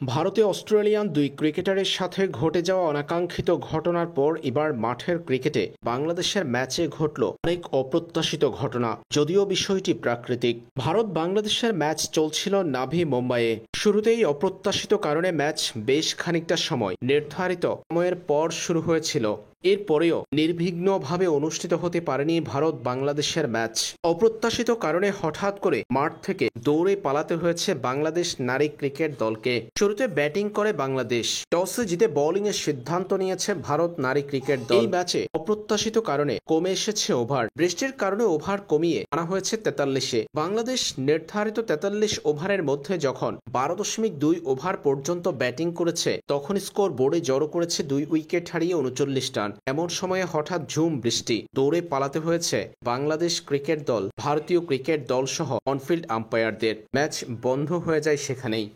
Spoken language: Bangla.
ভারতে অস্ট্রেলিয়ান দুই ক্রিকেটারের সাথে ঘটে যাওয়া অনাকাঙ্ক্ষিত ঘটনার পর এবার মাঠের ক্রিকেটে বাংলাদেশের ম্যাচে ঘটল অনেক অপ্রত্যাশিত ঘটনা। যদিও বিষয়টি প্রাকৃতিক। ভারত বাংলাদেশের ম্যাচ চলছিল নাভি মুম্বাইয়ে। শুরুতেই অপ্রত্যাশিত কারণে ম্যাচ বেশ খানিকটা সময় নির্ধারিত সময়ের পর শুরু হয়েছিল। এরপরেও নির্বিঘ্নভাবে অনুষ্ঠিত হতে পারেনি ভারত বাংলাদেশের ম্যাচ। অপ্রত্যাশিত কারণে হঠাৎ করে মাঠ থেকে দৌড়ে পালাতে হয়েছে বাংলাদেশ নারী ক্রিকেট দলকে। শুরুতে ব্যাটিং করে বাংলাদেশ। টসে জিতে বোলিংয়ের সিদ্ধান্ত নিয়েছে ভারত নারী ক্রিকেট দল। এই ম্যাচে অপ্রত্যাশিত কারণে কমে এসেছে ওভার। বৃষ্টির কারণে ওভার কমিয়ে আনা হয়েছে 43-এ। বাংলাদেশ নির্ধারিত 43 ওভারের মধ্যে যখন 12.2 ওভার পর্যন্ত ব্যাটিং করেছে, তখন স্কোর বোর্ডে জড়ো করেছে 2 উইকেট হারিয়ে 39 রান। এমন সময়ে হঠাৎ ঝুম বৃষ্টি। দৌড়ে পালাতে হয়েছে বাংলাদেশ ক্রিকেট দল, ভারতীয় ক্রিকেট দল সহ অনফিল্ড আম্পায়ারদের। ম্যাচ বন্ধ হয়ে যায় সেখানেই।